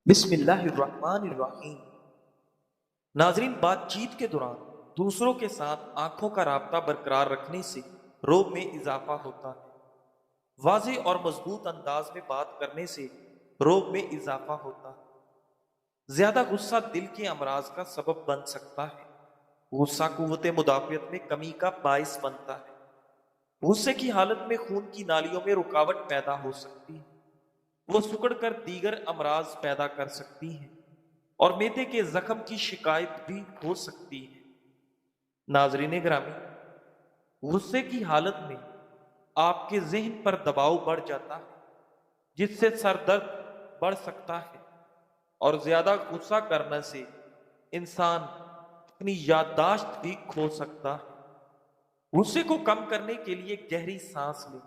بسم اللہ الرحمن الرحیم۔ ناظرین، بات چیت کے دوران دوسروں کے ساتھ آنکھوں کا رابطہ برقرار رکھنے سے روب میں اضافہ ہوتا ہے۔ واضح اور مضبوط انداز میں بات کرنے سے روب میں اضافہ ہوتا ہے۔ زیادہ غصہ دل کے امراض کا سبب بن سکتا ہے۔ غصہ قوت مدافعت میں کمی کا باعث بنتا ہے۔ غصے کی حالت میں خون کی نالیوں میں رکاوٹ پیدا ہو سکتی ہے۔ وہ سکڑ کر دیگر امراض پیدا کر سکتی ہیں اور معدے کے زخم کی شکایت بھی ہو سکتی ہے۔ ناظرین گرامی، غصے کی حالت میں آپ کے ذہن پر دباؤ بڑھ جاتا ہے، جس سے سر درد بڑھ سکتا ہے، اور زیادہ غصہ کرنے سے انسان اپنی یادداشت بھی کھو سکتا ہے۔ غصے کو کم کرنے کے لیے گہری سانس لیں،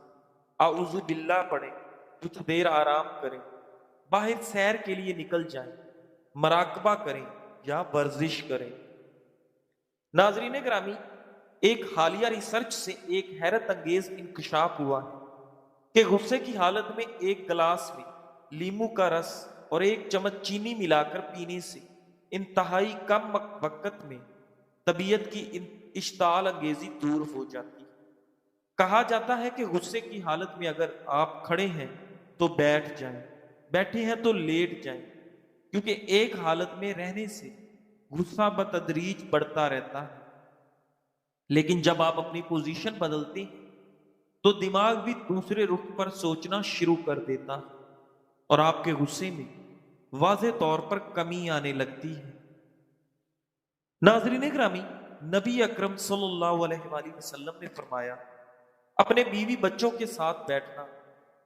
اعوذ باللہ پڑھیں، کچھ دیر آرام کریں، باہر سیر کے لیے نکل جائیں، مراقبہ کریں یا ورزش کریں۔ ناظرین گرامی، ایک حالیہ ریسرچ سے ایک حیرت انگیز انکشاف ہوا ہے کہ غصے کی حالت میں ایک گلاس میں لیموں کا رس اور ایک چمچ چینی ملا کر پینے سے انتہائی کم وقت میں طبیعت کی اشتعال انگیزی دور ہو جاتی ہے۔ کہا جاتا ہے کہ غصے کی حالت میں اگر آپ کھڑے ہیں تو بیٹھ جائیں، بیٹھے ہیں تو لیٹ جائیں، کیونکہ ایک حالت میں رہنے سے غصہ بتدریج بڑھتا رہتا ہے، لیکن جب آپ اپنی پوزیشن بدلتے ہیں تو دماغ بھی دوسرے رخ پر سوچنا شروع کر دیتا ہے اور آپ کے غصے میں واضح طور پر کمی آنے لگتی ہے۔ ناظرین گرامی، نبی اکرم صلی اللہ علیہ وآلہ وسلم نے فرمایا، اپنے بیوی بچوں کے ساتھ بیٹھنا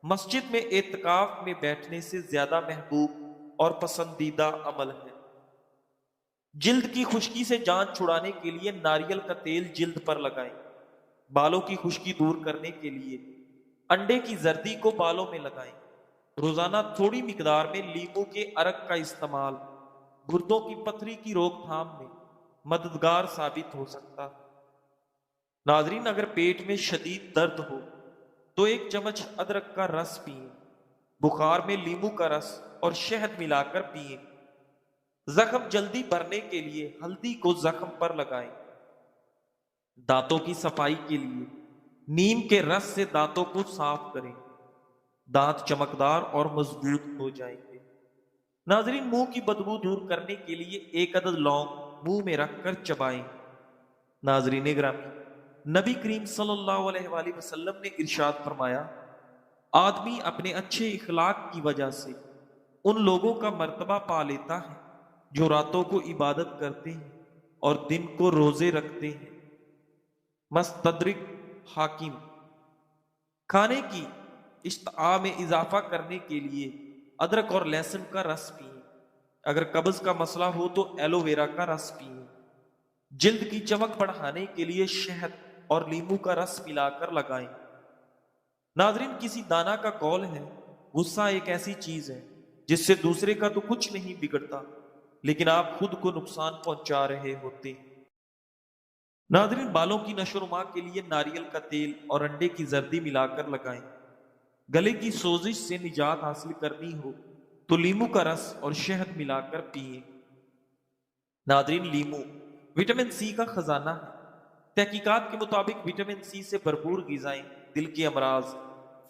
مسجد میں اعتکاف میں بیٹھنے سے زیادہ محبوب اور پسندیدہ عمل ہے۔ جلد کی خشکی سے جان چھڑانے کے لیے ناریل کا تیل جلد پر لگائیں۔ بالوں کی خشکی دور کرنے کے لیے انڈے کی زردی کو بالوں میں لگائیں۔ روزانہ تھوڑی مقدار میں لیموں کے عرق کا استعمال گردوں کی پتھری کی روک تھام میں مددگار ثابت ہو سکتا ہے۔ ناظرین، اگر پیٹ میں شدید درد ہو تو ایک چمچ ادرک کا رس پئیں، بخار میں لیموں کا رس اور شہد ملا کر پئیں۔ زخم جلدی بھرنے کے لیے ہلدی کو زخم پر لگائیں۔ دانتوں کی صفائی کے لیے نیم کے رس سے دانتوں کو صاف کریں، دانت چمکدار اور مضبوط ہو جائیں گے۔ ناظرین، منہ کی بدبو دور کرنے کے لیے ایک عدد لونگ منہ میں رکھ کر چبائیں۔ ناظرین گرامی، نبی کریم صلی اللہ علیہ وآلہ وسلم نے ارشاد فرمایا، آدمی اپنے اچھے اخلاق کی وجہ سے ان لوگوں کا مرتبہ پا لیتا ہے جو راتوں کو عبادت کرتے ہیں اور دن کو روزے رکھتے ہیں۔ مستدرک حاکم۔ کھانے کی اشتہا میں اضافہ کرنے کے لیے ادرک اور لہسن کا رس پئیں۔ اگر قبض کا مسئلہ ہو تو ایلو ویرا کا رس پئیں۔ جلد کی چمک بڑھانے کے لیے شہد اور لیموں کا رس ملا کر لگائیں۔ ناظرین، کسی دانا کا قول ہے، غصہ ایک ایسی چیز ہے جس سے دوسرے کا تو کچھ نہیں بگڑتا، لیکن آپ خود کو نقصان پہنچا رہے ہوتے ہیں۔ ناظرین، بالوں کی نشو و نما کے لیے ناریل کا تیل اور انڈے کی زردی ملا کر لگائیں۔ گلے کی سوزش سے نجات حاصل کرنی ہو تو لیموں کا رس اور شہد ملا کر پئیں۔ ناظرین، لیموں وٹامن سی کا خزانہ ہے۔ تحقیقات کے مطابق وٹامن سی سے بھرپور غذائیں دل کے امراض،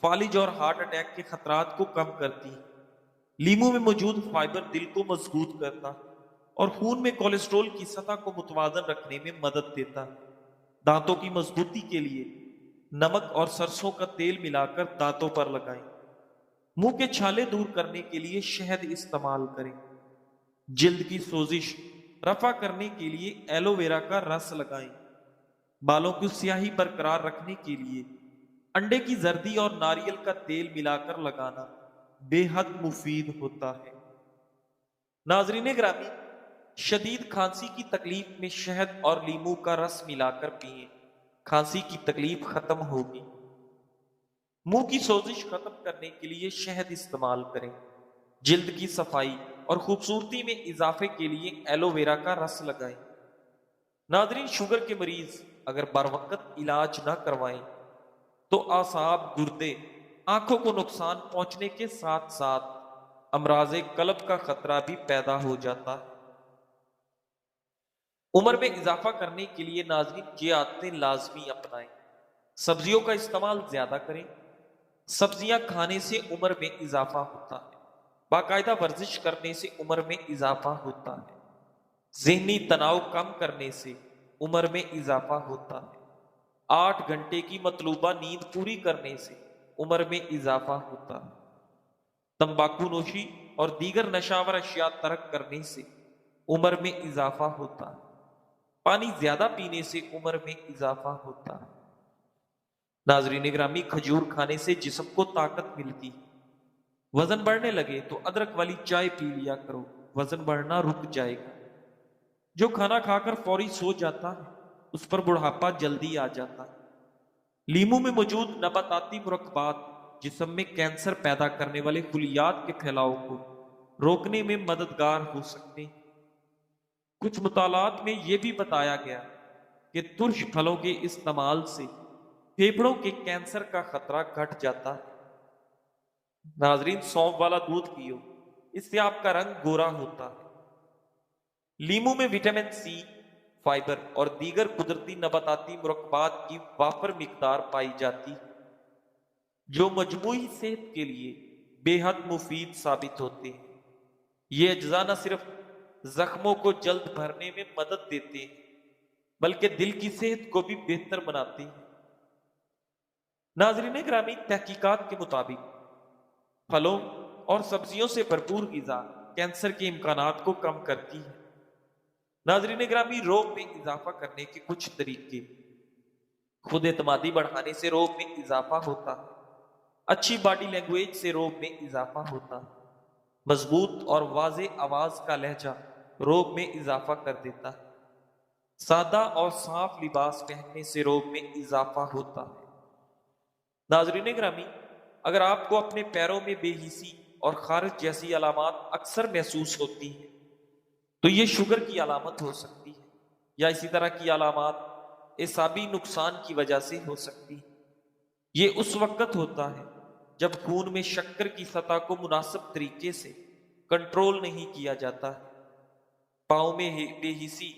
فالج اور ہارٹ اٹیک کے خطرات کو کم کرتی ہیں۔ لیموں میں موجود فائبر دل کو مضبوط کرتا ہے اور خون میں کولیسٹرول کی سطح کو متوازن رکھنے میں مدد دیتا ہے۔ دانتوں کی مضبوطی کے لیے نمک اور سرسوں کا تیل ملا کر دانتوں پر لگائیں۔ منہ کے چھالے دور کرنے کے لیے شہد استعمال کریں۔ جلد کی سوزش رفع کرنے کے لیے ایلو ویرا کا رس لگائیں۔ بالوں کی سیاہی برقرار رکھنے کے لیے انڈے کی زردی اور ناریل کا تیل ملا کر لگانا بے حد مفید ہوتا ہے۔ ناظرین گرامی، شدید کھانسی کی تکلیف میں شہد اور لیموں کا رس ملا کر پئیں، کھانسی کی تکلیف ختم ہوگی۔ منہ کی سوزش ختم کرنے کے لیے شہد استعمال کریں۔ جلد کی صفائی اور خوبصورتی میں اضافے کے لیے ایلو ویرا کا رس لگائیں۔ ناظرین، شوگر کے مریض اگر بر وقت علاج نہ کروائیں تو اعصاب، گردے، آنکھوں کو نقصان پہنچنے کے ساتھ ساتھ امراض قلب کا خطرہ بھی پیدا ہو جاتا ہے۔ عمر میں اضافہ کرنے کے لیے ناظرین یہ عادتیں لازمی اپنائیں۔ سبزیوں کا استعمال زیادہ کریں۔ سبزیاں کھانے سے عمر میں اضافہ ہوتا ہے۔ باقاعدہ ورزش کرنے سے عمر میں اضافہ ہوتا ہے۔ ذہنی تناؤ کم کرنے سے عمر میں اضافہ ہوتا ہے۔ 8 گھنٹے کی مطلوبہ نیند پوری کرنے سے عمر میں اضافہ ہوتا ہے۔ تمباکو نوشی اور دیگر نشاور اشیاء ترک کرنے سے عمر میں اضافہ ہوتا ہے۔ پانی زیادہ پینے سے عمر میں اضافہ ہوتا ہے۔ ناظرین گرامی، کھجور کھانے سے جسم کو طاقت ملتی ہے۔ وزن بڑھنے لگے تو ادرک والی چائے پی لیا کرو، وزن بڑھنا رک جائے گا۔ جو کھانا کھا کر فوری سو جاتا ہے اس پر بڑھاپا جلدی آ جاتا ہے۔ لیمو میں موجود نباتاتی مرکبات جسم میں کینسر پیدا کرنے والے خلیات کے پھیلاؤ کو روکنے میں مددگار ہو سکتے ہیں۔ کچھ مطالعات میں یہ بھی بتایا گیا کہ ترش پھلوں کے استعمال سے پھیپھڑوں کے کینسر کا خطرہ گھٹ جاتا ہے۔ ناظرین، سونف والا دودھ پیو، اس سے آپ کا رنگ گورا ہوتا ہے۔ لیمو میں وٹامن سی، فائبر اور دیگر قدرتی نباتاتی مرکبات کی وافر مقدار پائی جاتی ہے جو مجموعی صحت کے لیے بے حد مفید ثابت ہوتے ہیں۔ یہ اجزاء نہ صرف زخموں کو جلد بھرنے میں مدد دیتے ہیں بلکہ دل کی صحت کو بھی بہتر بناتے ہیں۔ ناظرین گرامی، تحقیقات کے مطابق پھلوں اور سبزیوں سے بھرپور غذا کینسر کے امکانات کو کم کرتی ہے۔ ناظرین گرامی، روب میں اضافہ کرنے کے کچھ طریقے۔ خود اعتمادی بڑھانے سے روب میں اضافہ ہوتا ہے۔ اچھی باڈی لینگویج سے روب میں اضافہ ہوتا ہے۔ مضبوط اور واضح آواز کا لہجہ روب میں اضافہ کر دیتا ہے۔ سادہ اور صاف لباس پہننے سے روب میں اضافہ ہوتا ہے۔ ناظرین گرامی، اگر آپ کو اپنے پیروں میں بے حسی اور خارش جیسی علامات اکثر محسوس ہوتی ہیں تو یہ شوگر کی علامت ہو سکتی ہے، یا اسی طرح کی علامات اعصابی نقصان کی وجہ سے ہو سکتی ہے۔ یہ اس وقت ہوتا ہے جب خون میں شکر کی سطح کو مناسب طریقے سے کنٹرول نہیں کیا جاتا ہے۔ پاؤں میں بے حسی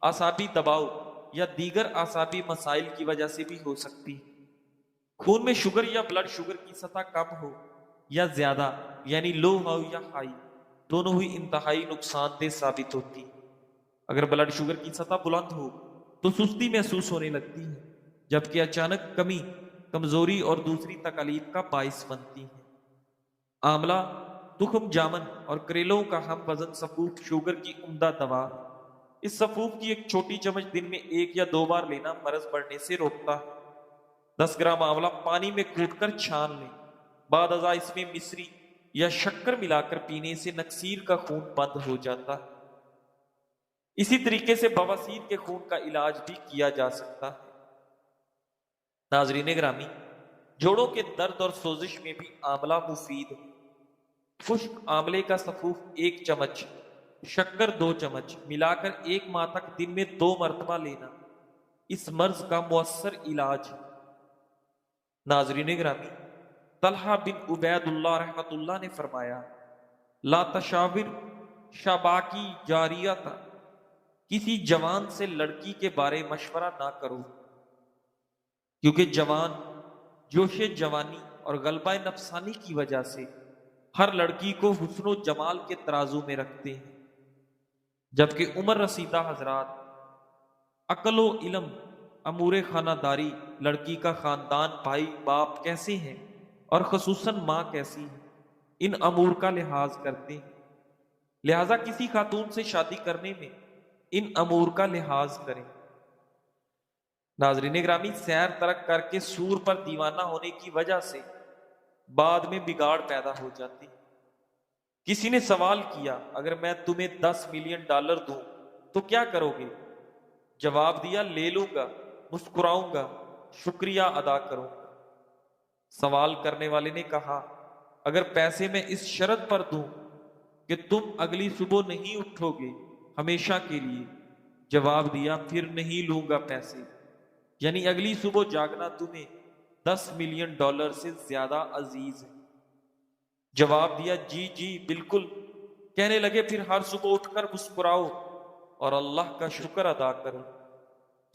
اعصابی دباؤ یا دیگر اعصابی مسائل کی وجہ سے بھی ہو سکتی ہے۔ خون میں شوگر یا بلڈ شوگر کی سطح کم ہو یا زیادہ، یعنی لو ہو یا ہائی، دونوں ہی انتہائی نقصان دہ ثابت ہوتی ہے۔ اگر بلڈ شوگر کی سطح بلند ہو تو سستی محسوس ہونے لگتی ہے، جبکہ اچانک کمی کمزوری اور دوسری تکالیف کا باعث بنتی ہے۔ آملہ، تخم جامن اور کریلوں کا ہم وزن سفوف شوگر کی عمدہ دوا ہے۔ اس سفوف کی ایک چھوٹی چمچ دن میں 1 یا 2 بار لینا مرض بڑھنے سے روکتا ہے۔ 10 گرام آملہ پانی میں کوٹ کر چھان لیں، بعد ازاں اس میں مصری یا شکر ملا کر پینے سے نکسیر کا خون بند ہو جاتا ہے۔ اسی طریقے سے بواسیر کے خون کا علاج بھی کیا جا سکتا ہے۔ ناظرین گرامی، جوڑوں کے درد اور سوزش میں بھی آملہ مفید ہے۔ خشک آملے کا سفوف 1 چمچ، شکر 2 چمچ ملا کر 1 ماہ تک دن میں 2 مرتبہ لینا اس مرض کا مؤثر علاج ہے۔ ناظرین گرامی، طلحہ بن عبید اللہ رحمۃ اللہ نے فرمایا، لا تشاور شاباکی جاریہ، کسی جوان سے لڑکی کے بارے مشورہ نہ کرو، کیونکہ جوان جوش جوانی اور غلبہ نفسانی کی وجہ سے ہر لڑکی کو حسن و جمال کے ترازو میں رکھتے ہیں، جبکہ عمر رسیدہ حضرات عقل و علم، امور خانہ داری، لڑکی کا خاندان، بھائی باپ کیسے ہیں اور خصوصاً ماں کیسی ہے، ان امور کا لحاظ کرتے ہیں۔ لہذا کسی خاتون سے شادی کرنے میں ان امور کا لحاظ کریں۔ ناظرین گرامی، سیر ترک کر کے سور پر دیوانہ ہونے کی وجہ سے بعد میں بگاڑ پیدا ہو جاتی۔ کسی نے سوال کیا، اگر میں تمہیں $10 ملین دوں تو کیا کرو گے؟ جواب دیا، لے لوں گا، مسکراؤں گا، شکریہ ادا کروں گا۔ سوال کرنے والے نے کہا، اگر پیسے میں اس شرط پر دوں کہ تم اگلی صبح نہیں اٹھو گے ہمیشہ کے لیے؟ جواب دیا، پھر نہیں لوں گا پیسے، یعنی اگلی صبح جاگنا تمہیں $10 ملین سے زیادہ عزیز ہے۔ جواب دیا جی جی بالکل۔ کہنے لگے پھر ہر صبح اٹھ کر مسکراؤ اور اللہ کا شکر ادا کرو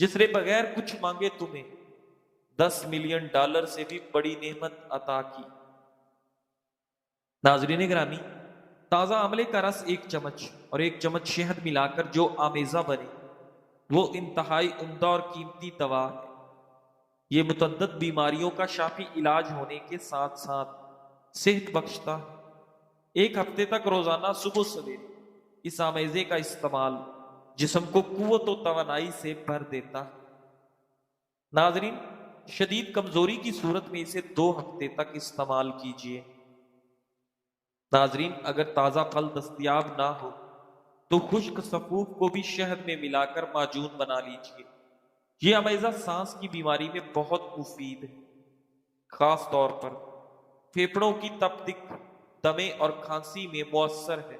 جس نے بغیر کچھ مانگے تمہیں $10 ملین سے بھی بڑی نعمت عطا کی۔ ناظرین گرامی، تازہ آملے کا رس 1 چمچ اور 1 چمچ شہد ملا کر جو آمیزہ بنے وہ انتہائی عمدہ اور قیمتی دوا ہے۔ یہ متعدد بیماریوں کا شافی علاج ہونے کے ساتھ ساتھ صحت بخشتا ہے۔ 1 ہفتے تک روزانہ صبح سویرے اس آمیزے کا استعمال جسم کو قوت و توانائی سے بھر دیتا ہے۔ ناظرین، شدید کمزوری کی صورت میں اسے 2 ہفتے تک استعمال کیجیے۔ ناظرین، اگر تازہ پھل دستیاب نہ ہو تو خشک سفوف کو بھی شہد میں ملا کر معجون بنا لیجیے۔ یہ آمیزہ سانس کی بیماری میں بہت مفید ہے، خاص طور پر پھیپھڑوں کی تپدق، دمے اور کھانسی میں مؤثر ہے۔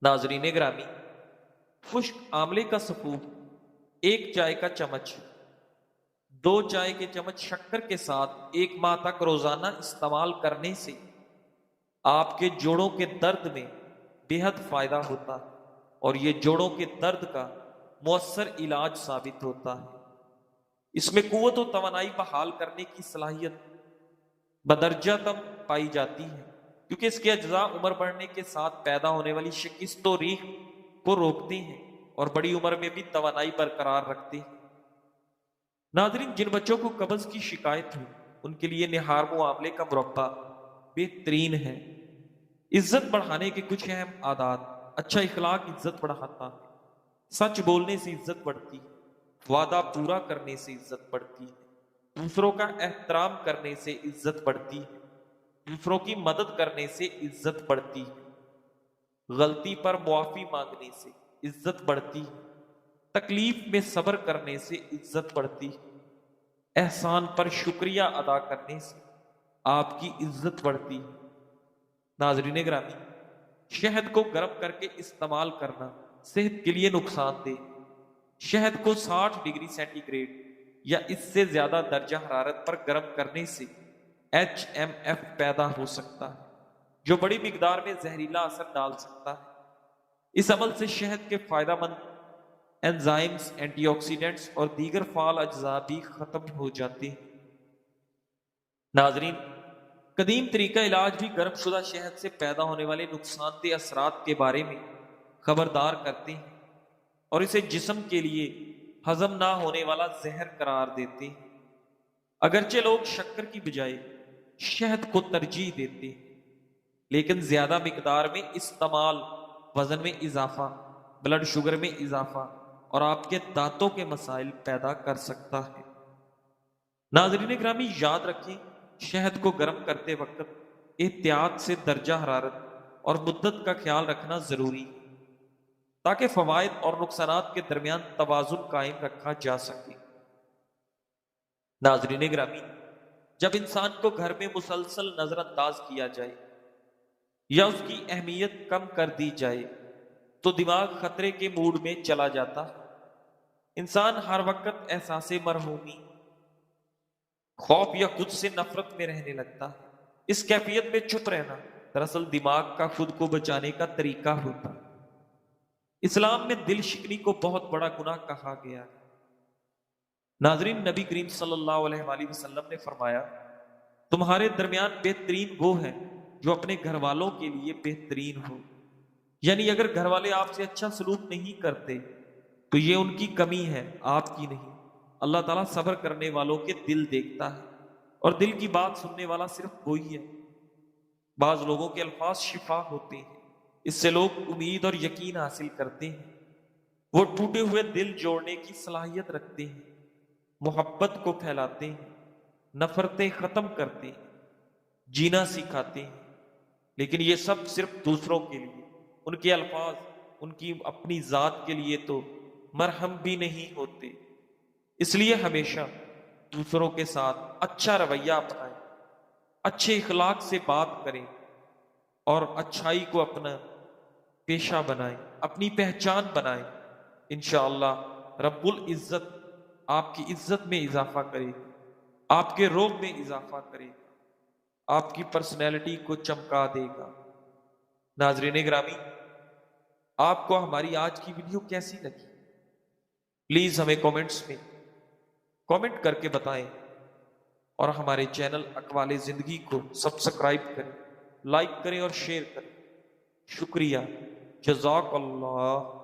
ناظرین گرامی، خشک آملے کا سفوف 1 چائے کا چمچ 2 چائے کے چمچ شکر کے ساتھ 1 ماہ تک روزانہ استعمال کرنے سے آپ کے جوڑوں کے درد میں بے حد فائدہ ہوتا ہے اور یہ جوڑوں کے درد کا مؤثر علاج ثابت ہوتا ہے۔ اس میں قوت و توانائی بحال کرنے کی صلاحیت بدرجہ تم پائی جاتی ہے کیونکہ اس کے اجزاء عمر بڑھنے کے ساتھ پیدا ہونے والی شکست و ریح کو روکتے ہیں اور بڑی عمر میں بھی توانائی برقرار رکھتے ہیں۔ ناظرین، جن بچوں کو قبض کی شکایت ہے ان کے لیے نہار معاملے کا مربع بہترین ہے۔ عزت بڑھانے کے کچھ اہم عادات: اچھا اخلاق عزت بڑھاتا ہے، سچ بولنے سے عزت بڑھتی ہے، وعدہ پورا کرنے سے عزت بڑھتی ہے، دوسروں کا احترام کرنے سے عزت بڑھتی ہے، دوسروں کی مدد کرنے سے عزت بڑھتی ہے، غلطی پر معافی مانگنے سے عزت بڑھتی ہے، تکلیف میں صبر کرنے سے عزت بڑھتی ہے، احسان پر شکریہ ادا کرنے سے آپ کی عزت بڑھتی ہے۔ ناظرین گرامی، شہد کو گرم کر کے استعمال کرنا صحت کے لیے نقصان دہ۔ شہد کو 60 ڈگری سینٹی گریڈ یا اس سے زیادہ درجہ حرارت پر گرم کرنے سے HMF پیدا ہو سکتا ہے جو بڑی مقدار میں زہریلا اثر ڈال سکتا ہے۔ اس عمل سے شہد کے فائدہ مند انزائمز، اینٹی آکسیڈنٹس اور دیگر فعال اجزاء بھی ختم ہو جاتے ہیں۔ ناظرین، قدیم طریقہ علاج بھی گرم شدہ شہد سے پیدا ہونے والے نقصان دہ اثرات کے بارے میں خبردار کرتے ہیں اور اسے جسم کے لیے ہضم نہ ہونے والا زہر قرار دیتے ہیں۔ اگرچہ لوگ شکر کی بجائے شہد کو ترجیح دیتے ہیں، لیکن زیادہ مقدار میں استعمال وزن میں اضافہ، بلڈ شوگر میں اضافہ اور آپ کے دانتوں کے مسائل پیدا کر سکتا ہے۔ ناظرین گرامی، یاد رکھیں، شہد کو گرم کرتے وقت احتیاط سے درجہ حرارت اور مدت کا خیال رکھنا ضروری ہے تاکہ فوائد اور نقصانات کے درمیان توازن قائم رکھا جا سکے۔ ناظرین گرامی، جب انسان کو گھر میں مسلسل نظر انداز کیا جائے یا اس کی اہمیت کم کر دی جائے تو دماغ خطرے کے موڈ میں چلا جاتا ہے۔ انسان ہر وقت احساس مرحومی، خوف یا خود سے نفرت میں رہنے لگتا ہے۔ اس کیفیت میں چپ رہنا دراصل دماغ کا خود کو بچانے کا طریقہ ہوتا ہے۔ اسلام میں دل شکنی کو بہت بڑا گناہ کہا گیا ہے۔ ناظرین، نبی کریم صلی اللہ علیہ وآلہ وسلم نے فرمایا، تمہارے درمیان بہترین وہ ہے جو اپنے گھر والوں کے لیے بہترین ہو۔ یعنی اگر گھر والے آپ سے اچھا سلوک نہیں کرتے تو یہ ان کی کمی ہے، آپ کی نہیں۔ اللہ تعالیٰ صبر کرنے والوں کے دل دیکھتا ہے اور دل کی بات سننے والا صرف وہی ہے۔ بعض لوگوں کے الفاظ شفا ہوتے ہیں، اس سے لوگ امید اور یقین حاصل کرتے ہیں۔ وہ ٹوٹے ہوئے دل جوڑنے کی صلاحیت رکھتے ہیں، محبت کو پھیلاتے ہیں، نفرتیں ختم کرتے ہیں، جینا سکھاتے ہیں۔ لیکن یہ سب صرف دوسروں کے لیے، ان کے الفاظ ان کی اپنی ذات کے لیے تو مرہم بھی نہیں ہوتے۔ اس لیے ہمیشہ دوسروں کے ساتھ اچھا رویہ اپنائیں، اچھے اخلاق سے بات کریں اور اچھائی کو اپنا پیشہ بنائیں، اپنی پہچان بنائیں۔ انشاءاللہ رب العزت آپ کی عزت میں اضافہ کرے، آپ کے روب میں اضافہ کرے۔ آپ کی پرسنالٹی کو چمکا دے گا۔ ناظرین گرامی، آپ کو ہماری آج کی ویڈیو کیسی لگی؟ پلیز ہمیں کامنٹس میں کامنٹ کر کے بتائیں، اور ہمارے چینل اقوال زندگی کو سبسکرائب کریں، لائک کریں اور شیئر کریں۔ شکریہ، جزاک اللہ۔